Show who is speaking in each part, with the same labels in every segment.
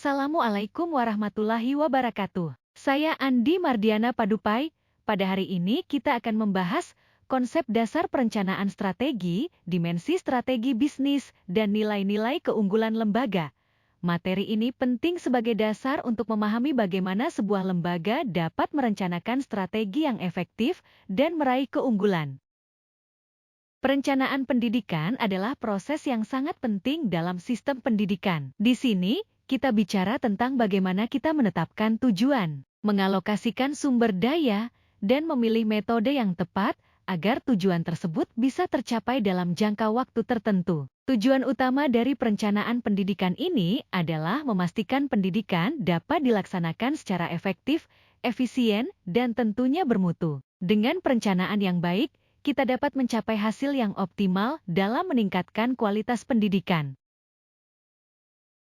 Speaker 1: Assalamualaikum warahmatullahi wabarakatuh. Saya Andi Mardiana Padupai. Pada hari ini kita akan membahas konsep dasar perencanaan strategi, dimensi strategi bisnis, dan nilai-nilai keunggulan lembaga. Materi ini penting sebagai dasar untuk memahami bagaimana sebuah lembaga dapat merencanakan strategi yang efektif dan meraih keunggulan. Perencanaan pendidikan adalah proses yang sangat penting dalam sistem pendidikan. Di sini, kita bicara tentang bagaimana kita menetapkan tujuan, mengalokasikan sumber daya, dan memilih metode yang tepat agar tujuan tersebut bisa tercapai dalam jangka waktu tertentu. Tujuan utama dari perencanaan pendidikan ini adalah memastikan pendidikan dapat dilaksanakan secara efektif, efisien, dan tentunya bermutu. Dengan perencanaan yang baik, kita dapat mencapai hasil yang optimal dalam meningkatkan kualitas pendidikan.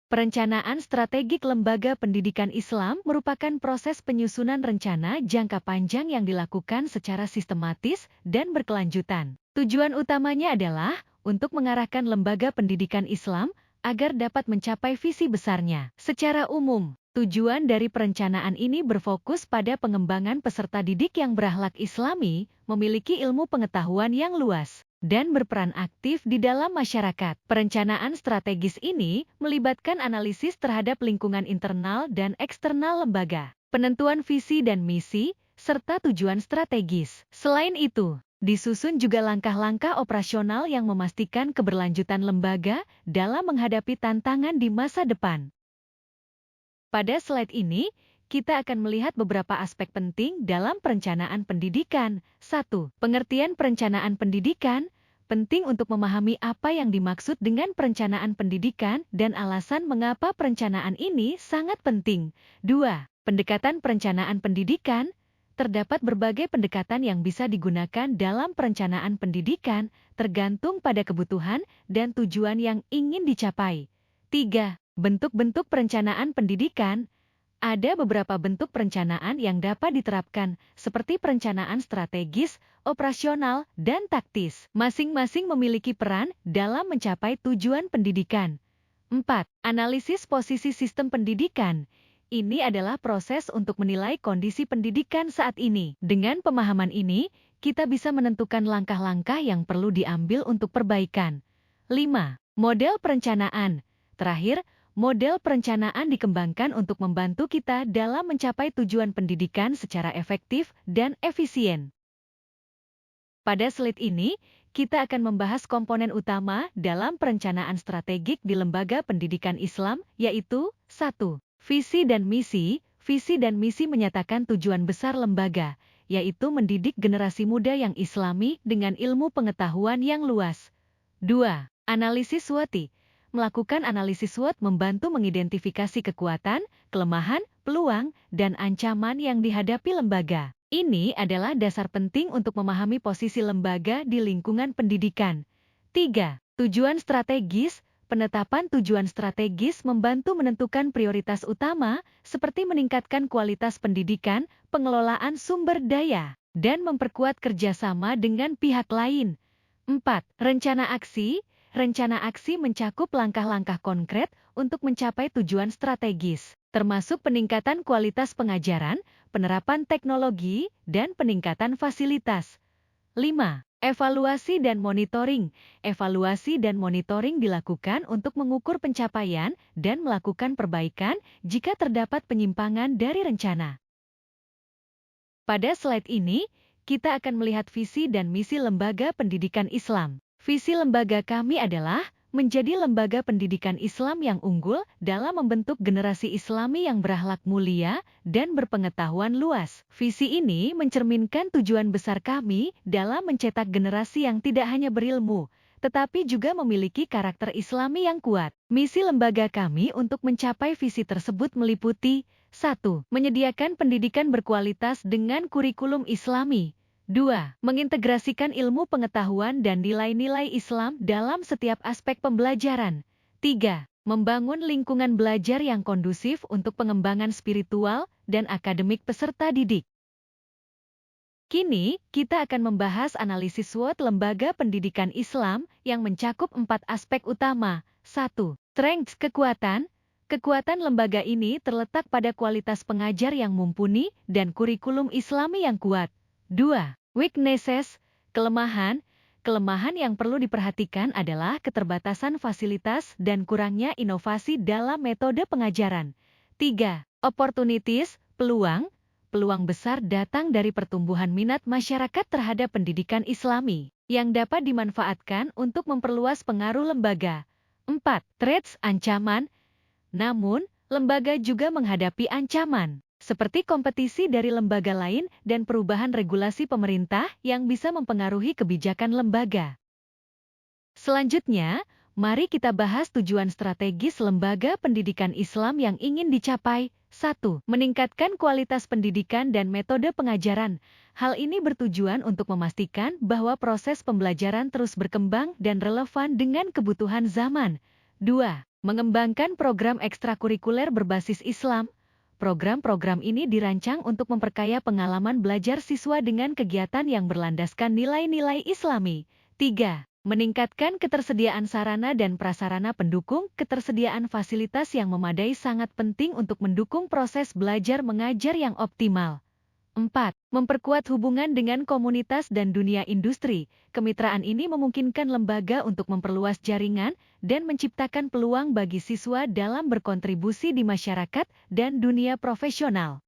Speaker 1: Perencanaan strategik lembaga pendidikan Islam merupakan proses penyusunan rencana jangka panjang yang dilakukan secara sistematis dan berkelanjutan. Tujuan utamanya adalah untuk mengarahkan lembaga pendidikan Islam agar dapat mencapai visi besarnya. Secara umum, tujuan dari perencanaan ini berfokus pada pengembangan peserta didik yang berakhlak Islami, memiliki ilmu pengetahuan yang luas, dan berperan aktif di dalam masyarakat. Perencanaan strategis ini melibatkan analisis terhadap lingkungan internal dan eksternal lembaga, penentuan visi dan misi, serta tujuan strategis. Selain itu, disusun juga langkah-langkah operasional yang memastikan keberlanjutan lembaga dalam menghadapi tantangan di masa depan. Pada slide ini, kita akan melihat beberapa aspek penting dalam perencanaan pendidikan. 1. Pengertian perencanaan pendidikan. Penting untuk memahami apa yang dimaksud dengan perencanaan pendidikan dan alasan mengapa perencanaan ini sangat penting. 2. Pendekatan perencanaan pendidikan. Terdapat berbagai pendekatan yang bisa digunakan dalam perencanaan pendidikan, tergantung pada kebutuhan dan tujuan yang ingin dicapai. 3. Bentuk-bentuk perencanaan pendidikan. Ada beberapa bentuk perencanaan yang dapat diterapkan, seperti perencanaan strategis, operasional, dan taktis. Masing-masing memiliki peran dalam mencapai tujuan pendidikan. 4. Analisis posisi sistem pendidikan. Ini adalah proses untuk menilai kondisi pendidikan saat ini. Dengan pemahaman ini, kita bisa menentukan langkah-langkah yang perlu diambil untuk perbaikan. 5. Model perencanaan. Terakhir, model perencanaan dikembangkan untuk membantu kita dalam mencapai tujuan pendidikan secara efektif dan efisien. Pada slide ini, kita akan membahas komponen utama dalam perencanaan strategik di lembaga pendidikan Islam, yaitu 1. Visi dan misi. Visi dan misi menyatakan tujuan besar lembaga, yaitu mendidik generasi muda yang Islami dengan ilmu pengetahuan yang luas. 2. Analisis SWOT. Melakukan analisis SWOT membantu mengidentifikasi kekuatan, kelemahan, peluang, dan ancaman yang dihadapi lembaga. Ini adalah dasar penting untuk memahami posisi lembaga di lingkungan pendidikan. 3. Tujuan strategis. Penetapan tujuan strategis membantu menentukan prioritas utama, seperti meningkatkan kualitas pendidikan, pengelolaan sumber daya, dan memperkuat kerjasama dengan pihak lain. 4. Rencana aksi. Rencana aksi mencakup langkah-langkah konkret untuk mencapai tujuan strategis, termasuk peningkatan kualitas pengajaran, penerapan teknologi, dan peningkatan fasilitas. 5. Evaluasi dan monitoring. Evaluasi dan monitoring dilakukan untuk mengukur pencapaian dan melakukan perbaikan jika terdapat penyimpangan dari rencana. Pada slide ini, kita akan melihat visi dan misi lembaga pendidikan Islam. Visi lembaga kami adalah menjadi lembaga pendidikan Islam yang unggul dalam membentuk generasi Islami yang berakhlak mulia dan berpengetahuan luas. Visi ini mencerminkan tujuan besar kami dalam mencetak generasi yang tidak hanya berilmu, tetapi juga memiliki karakter Islami yang kuat. Misi lembaga kami untuk mencapai visi tersebut meliputi 1. Menyediakan pendidikan berkualitas dengan kurikulum Islami. 2. Mengintegrasikan ilmu pengetahuan dan nilai-nilai Islam dalam setiap aspek pembelajaran. 3. Membangun lingkungan belajar yang kondusif untuk pengembangan spiritual dan akademik peserta didik. Kini, kita akan membahas analisis SWOT lembaga pendidikan Islam yang mencakup 4 aspek utama. 1. Strengths, kekuatan. Kekuatan lembaga ini terletak pada kualitas pengajar yang mumpuni dan kurikulum Islami yang kuat. 2. Weaknesses, kelemahan. Kelemahan yang perlu diperhatikan adalah keterbatasan fasilitas dan kurangnya inovasi dalam metode pengajaran. 3. Opportunities, peluang. Peluang besar datang dari pertumbuhan minat masyarakat terhadap pendidikan Islami yang dapat dimanfaatkan untuk memperluas pengaruh lembaga. 4. Threats, ancaman. Namun, lembaga juga menghadapi ancaman, seperti kompetisi dari lembaga lain dan perubahan regulasi pemerintah yang bisa mempengaruhi kebijakan lembaga. Selanjutnya, mari kita bahas tujuan strategis lembaga pendidikan Islam yang ingin dicapai. 1. Meningkatkan kualitas pendidikan dan metode pengajaran. Hal ini bertujuan untuk memastikan bahwa proses pembelajaran terus berkembang dan relevan dengan kebutuhan zaman. 2. Mengembangkan program ekstrakurikuler berbasis Islam. Program-program ini dirancang untuk memperkaya pengalaman belajar siswa dengan kegiatan yang berlandaskan nilai-nilai Islami. 3. Meningkatkan ketersediaan sarana dan prasarana pendukung. Ketersediaan fasilitas yang memadai sangat penting untuk mendukung proses belajar mengajar yang optimal. 4. Memperkuat hubungan dengan komunitas dan dunia industri. Kemitraan ini memungkinkan lembaga untuk memperluas jaringan dan menciptakan peluang bagi siswa dalam berkontribusi di masyarakat dan dunia profesional.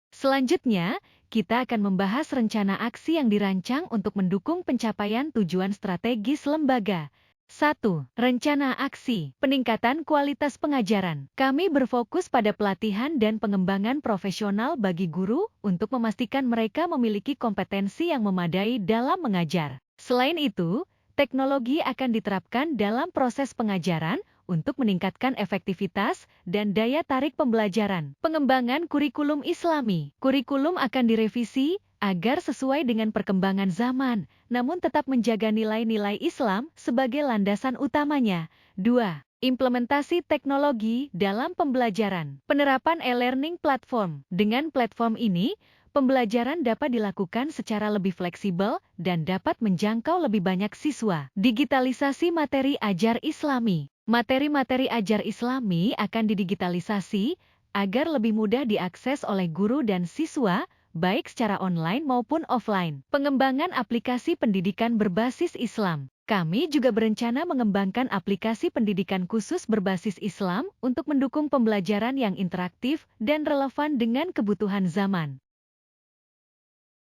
Speaker 1: Selanjutnya, kita akan membahas rencana aksi yang dirancang untuk mendukung pencapaian tujuan strategis lembaga. 1. Rencana aksi, peningkatan kualitas pengajaran. Kami berfokus pada pelatihan dan pengembangan profesional bagi guru untuk memastikan mereka memiliki kompetensi yang memadai dalam mengajar. Selain itu, teknologi akan diterapkan dalam proses pengajaran untuk meningkatkan efektivitas dan daya tarik pembelajaran. Pengembangan kurikulum Islami. Kurikulum akan direvisi agar sesuai dengan perkembangan zaman, namun tetap menjaga nilai-nilai Islam sebagai landasan utamanya. 2. Implementasi teknologi dalam pembelajaran. Penerapan e-learning platform. Dengan platform ini, pembelajaran dapat dilakukan secara lebih fleksibel dan dapat menjangkau lebih banyak siswa. Digitalisasi materi ajar Islami. Materi-materi ajar Islami akan didigitalisasi agar lebih mudah diakses oleh guru dan siswa, baik secara online maupun offline. Pengembangan aplikasi pendidikan berbasis Islam. Kami juga berencana mengembangkan aplikasi pendidikan khusus berbasis Islam untuk mendukung pembelajaran yang interaktif dan relevan dengan kebutuhan zaman.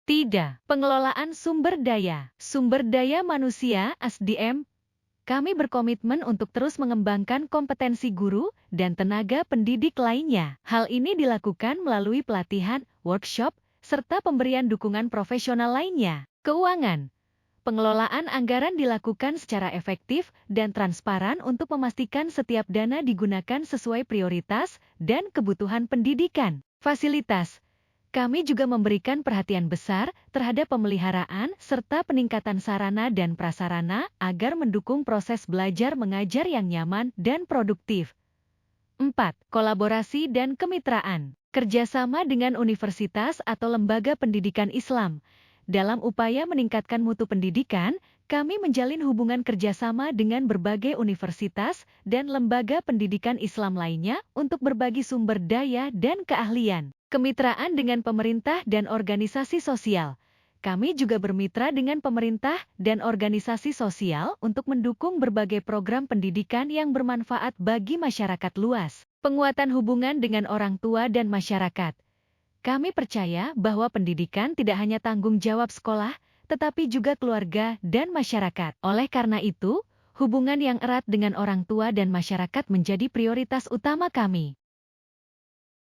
Speaker 1: 3. Pengelolaan sumber daya. Sumber daya manusia (SDM). Kami berkomitmen untuk terus mengembangkan kompetensi guru dan tenaga pendidik lainnya. Hal ini dilakukan melalui pelatihan, workshop, serta pemberian dukungan profesional lainnya. Keuangan. Pengelolaan anggaran dilakukan secara efektif dan transparan untuk memastikan setiap dana digunakan sesuai prioritas dan kebutuhan pendidikan. Fasilitas. Kami juga memberikan perhatian besar terhadap pemeliharaan serta peningkatan sarana dan prasarana agar mendukung proses belajar mengajar yang nyaman dan produktif. 4. Kolaborasi dan kemitraan. Kerjasama dengan universitas atau lembaga pendidikan Islam. Dalam upaya meningkatkan mutu pendidikan, kami menjalin hubungan kerjasama dengan berbagai universitas dan lembaga pendidikan Islam lainnya untuk berbagi sumber daya dan keahlian. Kemitraan dengan pemerintah dan organisasi sosial. Kami juga bermitra dengan pemerintah dan organisasi sosial untuk mendukung berbagai program pendidikan yang bermanfaat bagi masyarakat luas. Penguatan hubungan dengan orang tua dan masyarakat. Kami percaya bahwa pendidikan tidak hanya tanggung jawab sekolah, tetapi juga keluarga dan masyarakat. Oleh karena itu, hubungan yang erat dengan orang tua dan masyarakat menjadi prioritas utama kami.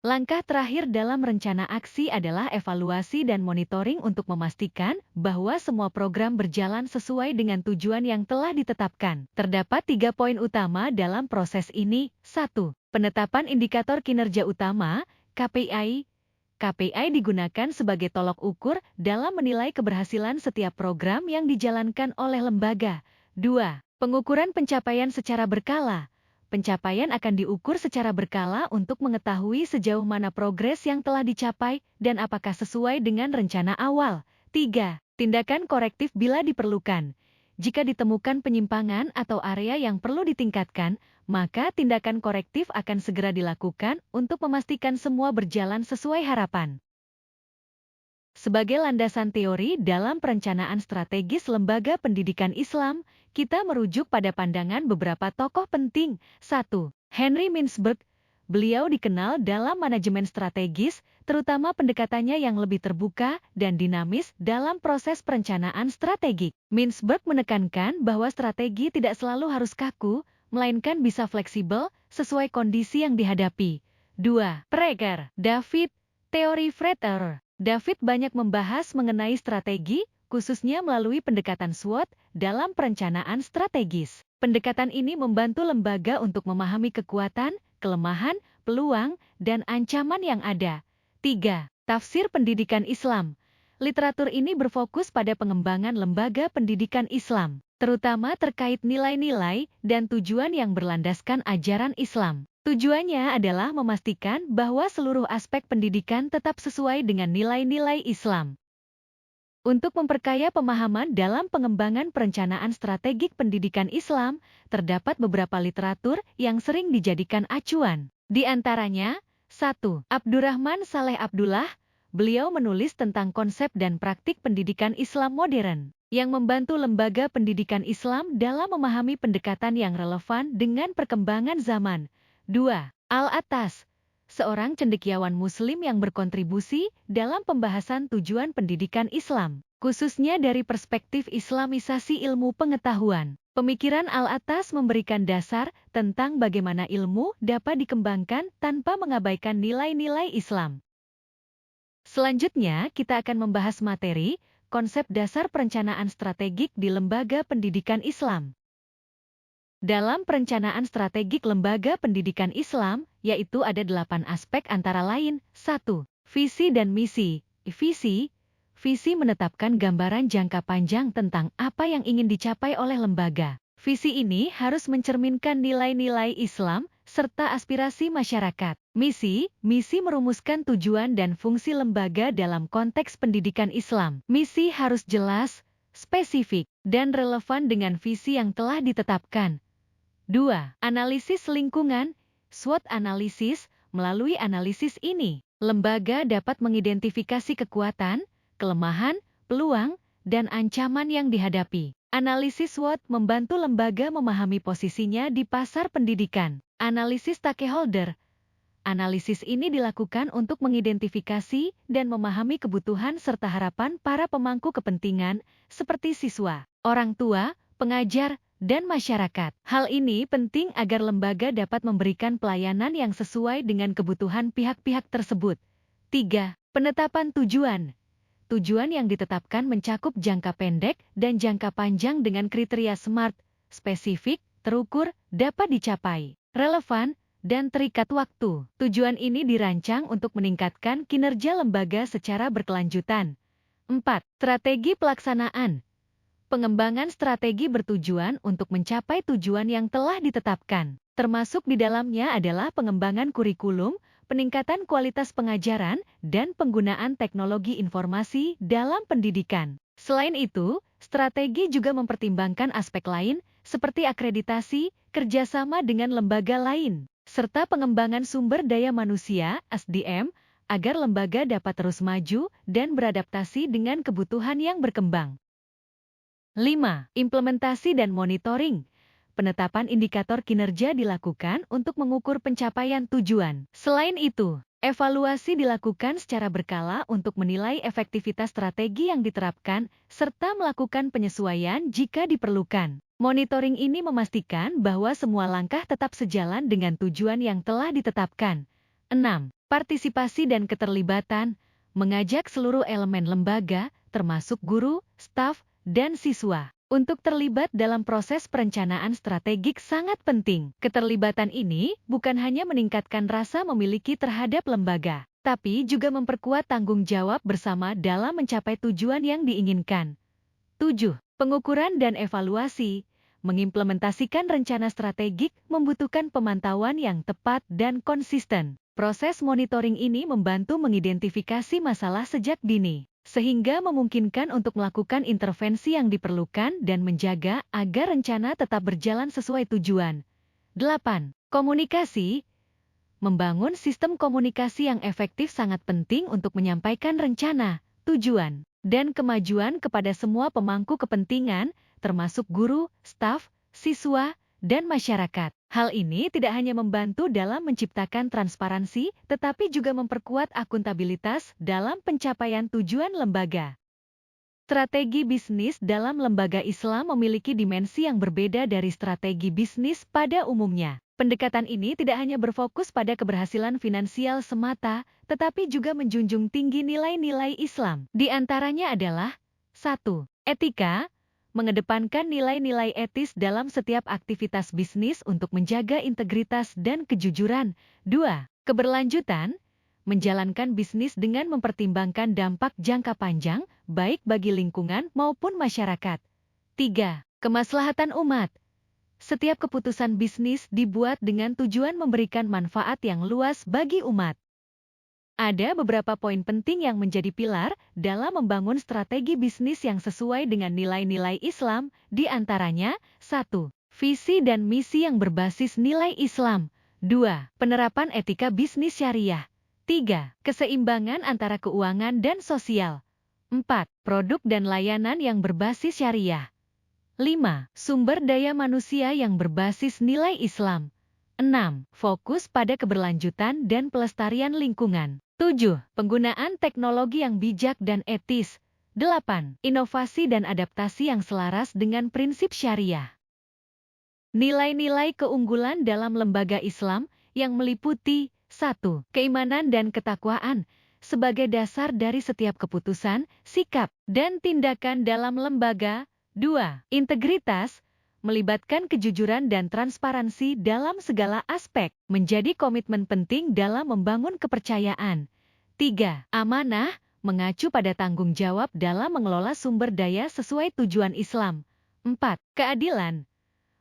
Speaker 1: Langkah terakhir dalam rencana aksi adalah evaluasi dan monitoring untuk memastikan bahwa semua program berjalan sesuai dengan tujuan yang telah ditetapkan. Terdapat 3 poin utama dalam proses ini. 1. Penetapan indikator kinerja utama, KPI. KPI digunakan sebagai tolok ukur dalam menilai keberhasilan setiap program yang dijalankan oleh lembaga. 2. Pengukuran pencapaian secara berkala. Pencapaian akan diukur secara berkala untuk mengetahui sejauh mana progres yang telah dicapai dan apakah sesuai dengan rencana awal. 3. Tindakan korektif bila diperlukan. Jika ditemukan penyimpangan atau area yang perlu ditingkatkan, maka tindakan korektif akan segera dilakukan untuk memastikan semua berjalan sesuai harapan. Sebagai landasan teori dalam perencanaan strategis lembaga pendidikan Islam, kita merujuk pada pandangan beberapa tokoh penting. 1. Henry Mintzberg. Beliau dikenal dalam manajemen strategis, terutama pendekatannya yang lebih terbuka dan dinamis dalam proses perencanaan strategik. Mintzberg menekankan bahwa strategi tidak selalu harus kaku, melainkan bisa fleksibel sesuai kondisi yang dihadapi. 2. Prager. David. Teori Fred Error. David banyak membahas mengenai strategi, khususnya melalui pendekatan SWOT dalam perencanaan strategis. Pendekatan ini membantu lembaga untuk memahami kekuatan, kelemahan, peluang, dan ancaman yang ada. 3. Tafsir pendidikan Islam. Literatur ini berfokus pada pengembangan lembaga pendidikan Islam, terutama terkait nilai-nilai dan tujuan yang berlandaskan ajaran Islam. Tujuannya adalah memastikan bahwa seluruh aspek pendidikan tetap sesuai dengan nilai-nilai Islam. Untuk memperkaya pemahaman dalam pengembangan perencanaan strategik pendidikan Islam, terdapat beberapa literatur yang sering dijadikan acuan. Di antaranya, 1. Abdurrahman Saleh Abdullah. Beliau menulis tentang konsep dan praktik pendidikan Islam modern, yang membantu lembaga pendidikan Islam dalam memahami pendekatan yang relevan dengan perkembangan zaman. 2. Al-Attas. Seorang cendekiawan Muslim yang berkontribusi dalam pembahasan tujuan pendidikan Islam, khususnya dari perspektif Islamisasi ilmu pengetahuan. Pemikiran Al-Attas memberikan dasar tentang bagaimana ilmu dapat dikembangkan tanpa mengabaikan nilai-nilai Islam. Selanjutnya, kita akan membahas materi, konsep dasar perencanaan strategik di lembaga pendidikan Islam. Dalam perencanaan strategik lembaga pendidikan Islam, yaitu ada 8 aspek antara lain. 1. Visi dan misi. Visi menetapkan gambaran jangka panjang tentang apa yang ingin dicapai oleh lembaga. Visi ini harus mencerminkan nilai-nilai Islam serta aspirasi masyarakat. Misi merumuskan tujuan dan fungsi lembaga dalam konteks pendidikan Islam. Misi harus jelas, spesifik, dan relevan dengan visi yang telah ditetapkan. 2. Analisis lingkungan, SWOT analisis. Melalui analisis ini, lembaga dapat mengidentifikasi kekuatan, kelemahan, peluang, dan ancaman yang dihadapi. Analisis SWOT membantu lembaga memahami posisinya di pasar pendidikan. Analisis stakeholder. Analisis ini dilakukan untuk mengidentifikasi dan memahami kebutuhan serta harapan para pemangku kepentingan, seperti siswa, orang tua, pengajar, dan masyarakat. Hal ini penting agar lembaga dapat memberikan pelayanan yang sesuai dengan kebutuhan pihak-pihak tersebut. 3. Penetapan tujuan. Tujuan yang ditetapkan mencakup jangka pendek dan jangka panjang dengan kriteria SMART, spesifik, terukur, dapat dicapai, relevan, dan terikat waktu. Tujuan ini dirancang untuk meningkatkan kinerja lembaga secara berkelanjutan. 4. Strategi pelaksanaan. Pengembangan strategi bertujuan untuk mencapai tujuan yang telah ditetapkan. Termasuk di dalamnya adalah pengembangan kurikulum, peningkatan kualitas pengajaran, dan penggunaan teknologi informasi dalam pendidikan. Selain itu, strategi juga mempertimbangkan aspek lain, seperti akreditasi, kerjasama dengan lembaga lain, serta pengembangan sumber daya manusia, SDM, agar lembaga dapat terus maju dan beradaptasi dengan kebutuhan yang berkembang. 5. Implementasi dan monitoring. Penetapan indikator kinerja dilakukan untuk mengukur pencapaian tujuan. Selain itu, evaluasi dilakukan secara berkala untuk menilai efektivitas strategi yang diterapkan, serta melakukan penyesuaian jika diperlukan. Monitoring ini memastikan bahwa semua langkah tetap sejalan dengan tujuan yang telah ditetapkan. 6. Partisipasi dan keterlibatan. Mengajak seluruh elemen lembaga, termasuk guru, staf, dan siswa, untuk terlibat dalam proses perencanaan strategik sangat penting. Keterlibatan ini bukan hanya meningkatkan rasa memiliki terhadap lembaga, tapi juga memperkuat tanggung jawab bersama dalam mencapai tujuan yang diinginkan. 7. Pengukuran dan evaluasi. Mengimplementasikan rencana strategik membutuhkan pemantauan yang tepat dan konsisten. Proses monitoring ini membantu mengidentifikasi masalah sejak dini, sehingga memungkinkan untuk melakukan intervensi yang diperlukan dan menjaga agar rencana tetap berjalan sesuai tujuan. 8. Komunikasi. Membangun sistem komunikasi yang efektif sangat penting untuk menyampaikan rencana, tujuan, dan kemajuan kepada semua pemangku kepentingan, termasuk guru, staf, siswa, dan masyarakat. Hal ini tidak hanya membantu dalam menciptakan transparansi, tetapi juga memperkuat akuntabilitas dalam pencapaian tujuan lembaga. Strategi bisnis dalam lembaga Islam memiliki dimensi yang berbeda dari strategi bisnis pada umumnya. Pendekatan ini tidak hanya berfokus pada keberhasilan finansial semata, tetapi juga menjunjung tinggi nilai-nilai Islam. Di antaranya adalah 1. Etika, mengedepankan nilai-nilai etis dalam setiap aktivitas bisnis untuk menjaga integritas dan kejujuran. 2. Keberlanjutan, menjalankan bisnis dengan mempertimbangkan dampak jangka panjang, baik bagi lingkungan maupun masyarakat. 3. Kemaslahatan umat. Setiap keputusan bisnis dibuat dengan tujuan memberikan manfaat yang luas bagi umat. Ada beberapa poin penting yang menjadi pilar dalam membangun strategi bisnis yang sesuai dengan nilai-nilai Islam, di antaranya 1. Visi dan misi yang berbasis nilai Islam. 2. Penerapan etika bisnis syariah. 3. Keseimbangan antara keuangan dan sosial. 4. Produk dan layanan yang berbasis syariah. 5. Sumber daya manusia yang berbasis nilai Islam. 6. Fokus pada keberlanjutan dan pelestarian lingkungan. 7. Penggunaan teknologi yang bijak dan etis. 8. Inovasi dan adaptasi yang selaras dengan prinsip syariah. Nilai-nilai keunggulan dalam lembaga Islam yang meliputi 1. Keimanan dan ketakwaan sebagai dasar dari setiap keputusan, sikap, dan tindakan dalam lembaga. 2. Integritas, melibatkan kejujuran dan transparansi dalam segala aspek, menjadi komitmen penting dalam membangun kepercayaan. 3. Amanah, mengacu pada tanggung jawab dalam mengelola sumber daya sesuai tujuan Islam. 4. Keadilan,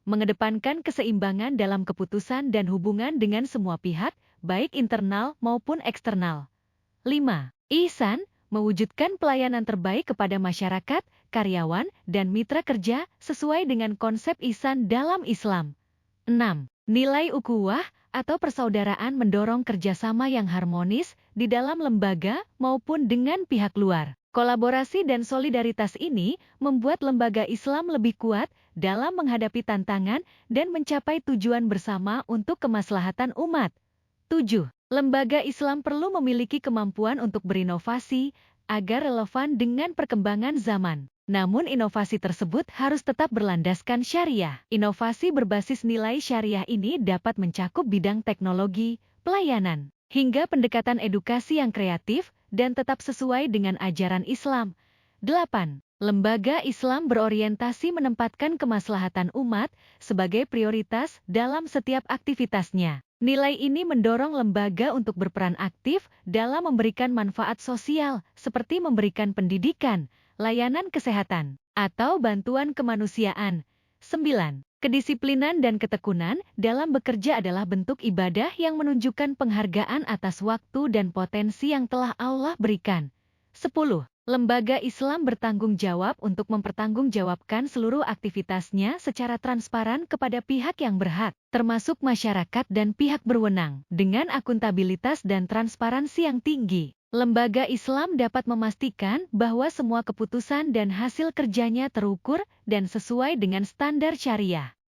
Speaker 1: mengedepankan keseimbangan dalam keputusan dan hubungan dengan semua pihak, baik internal maupun eksternal. 5. Ihsan, mewujudkan pelayanan terbaik kepada masyarakat, karyawan, dan mitra kerja sesuai dengan konsep ihsan dalam Islam. 6. Nilai ukhuwah atau persaudaraan mendorong kerjasama yang harmonis di dalam lembaga maupun dengan pihak luar. Kolaborasi dan solidaritas ini membuat lembaga Islam lebih kuat dalam menghadapi tantangan dan mencapai tujuan bersama untuk kemaslahatan umat. 7. Lembaga Islam perlu memiliki kemampuan untuk berinovasi agar relevan dengan perkembangan zaman. Namun inovasi tersebut harus tetap berlandaskan syariah. Inovasi berbasis nilai syariah ini dapat mencakup bidang teknologi, pelayanan, hingga pendekatan edukasi yang kreatif dan tetap sesuai dengan ajaran Islam. 8. Lembaga Islam berorientasi menempatkan kemaslahatan umat sebagai prioritas dalam setiap aktivitasnya. Nilai ini mendorong lembaga untuk berperan aktif dalam memberikan manfaat sosial, seperti memberikan pendidikan, layanan kesehatan, atau bantuan kemanusiaan. 9. Kedisiplinan dan ketekunan dalam bekerja adalah bentuk ibadah yang menunjukkan penghargaan atas waktu dan potensi yang telah Allah berikan. 10. Lembaga Islam bertanggung jawab untuk mempertanggungjawabkan seluruh aktivitasnya secara transparan kepada pihak yang berhak, termasuk masyarakat dan pihak berwenang. Dengan akuntabilitas dan transparansi yang tinggi, lembaga Islam dapat memastikan bahwa semua keputusan dan hasil kerjanya terukur dan sesuai dengan standar syariah.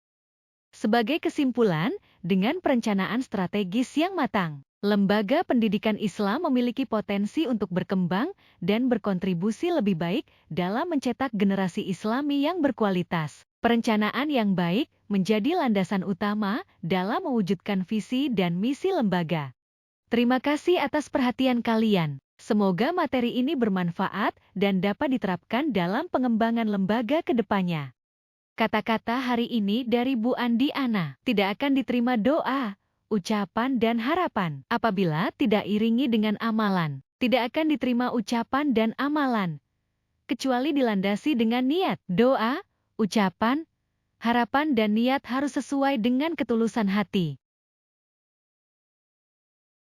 Speaker 1: Sebagai kesimpulan, dengan perencanaan strategis yang matang, lembaga pendidikan Islam memiliki potensi untuk berkembang dan berkontribusi lebih baik dalam mencetak generasi Islami yang berkualitas. Perencanaan yang baik menjadi landasan utama dalam mewujudkan visi dan misi lembaga. Terima kasih atas perhatian kalian. Semoga materi ini bermanfaat dan dapat diterapkan dalam pengembangan lembaga ke depannya. Kata-kata hari ini dari Bu Andi Ana, tidak akan diterima doa, ucapan dan harapan apabila tidak iringi dengan amalan. Tidak akan diterima ucapan dan amalan, kecuali dilandasi dengan niat. Doa, ucapan, harapan dan niat harus sesuai dengan ketulusan hati.